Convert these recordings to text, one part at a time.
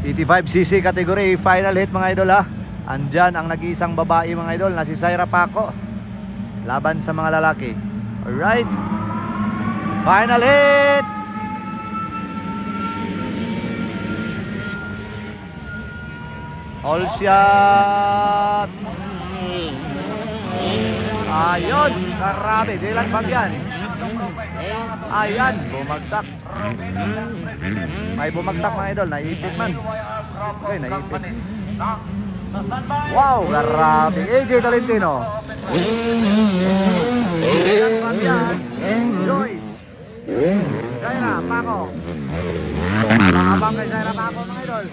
85cc category, final hit mga idol ha. Andyan ang nag-iisang babae mga idol na si Zaira Paco, laban sa mga lalaki. Alright, final hit. All shot. Ayun, grabe, Dylan Fabian. Ayan, bumagsak. May bumagsak mga idol, naipit man. Okay, naipit. Wow, grabe. AJ Tolentino. Dylan Fabian. Joyce. Zaira Paco. Abang kay Zaira Paco mga idol.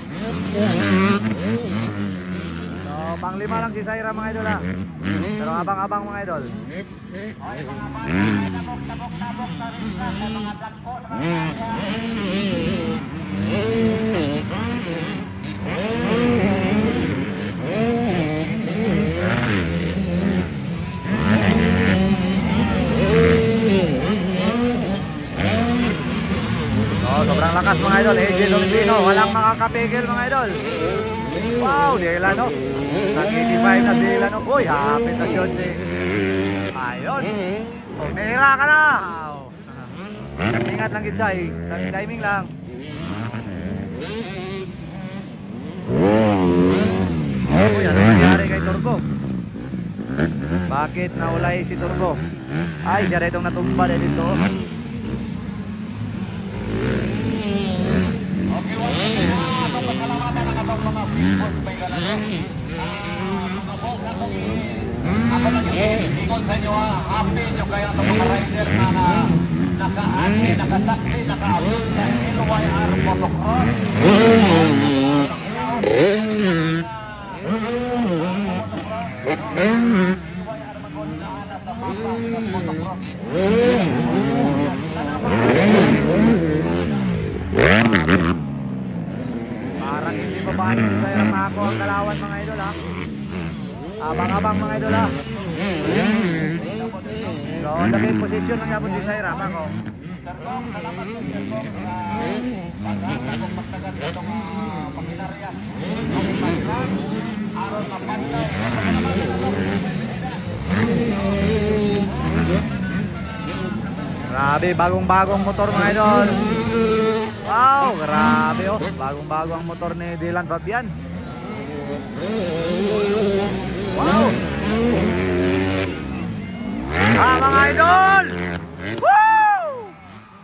So, pang-lima lang si Zaira mga idol ha. Pero abang-abang mga idol. Sobrang lakas mga idol. AJ Tolentino, walang makakapigil mga idol. Wow, Dylan no. Nag-85 na Dylan no. Uy, hapit na yun si. Ayun. Umira ka na. Ingat lang kita eh. Timing lang. Uy, ano nangyari kay Turbo? Bakit naulay si Turbo? Ay, siya rin itong natumba din dito. Ako lang yung ikot sa inyo ha. Happy nyo kayo ng mga rider na naka-ati, nakasaksi, naka-abot sa LYR Motocross. Parang hindi babae si Zaira Paco ang kalawan mga idol ha. Abang-abang mga idol ha. So, naging posisyon ng yapon si Zaira Paco. Grabe, bagong-bagong motor mga idol. Wow, grabe oh. Bagong-bago ang motor ni Dylan Fabian. Wow. Mga idol. Woo!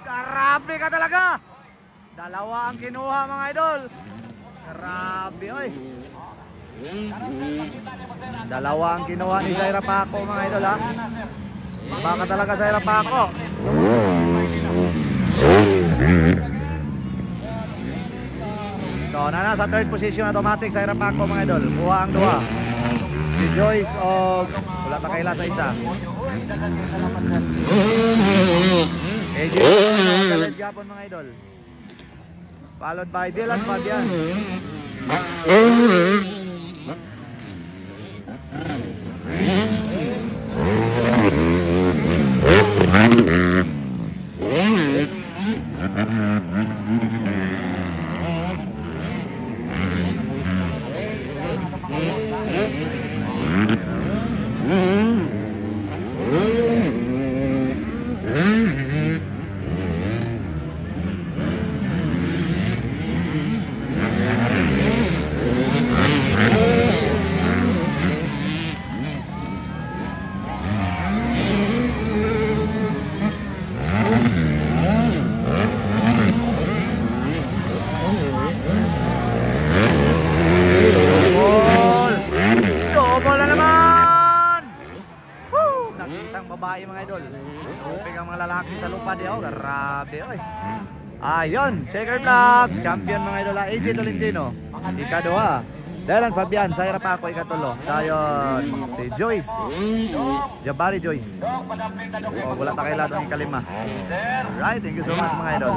Grabe ka talaga. Dalawa ang kinuha mga idol. Grabe oy. Dalawa ang kinuha ni Zaira Paco mga idol ha. Baka talaga Zaira Paco. So, nasa third position automatic Zaira Paco mga idol. Buha ang duha. Si Joyce o wala pa kaila sa isa. AJ Tolentino gapon mga idol. Followed by Dylan Fabian. Isang babae mga idol. Upig ang mga lalaki sa lupa di oh. Grabe oy. Ayun, checker vlog. Champion mga idol AJ Tolentino. Ikaduha Dylan Fabian, Zaira Paco ikatulo. Dayon si Joyce. Jabari Joyce. Oh, wala ta kay ladong ikalima. Right, thank you so much mga idol.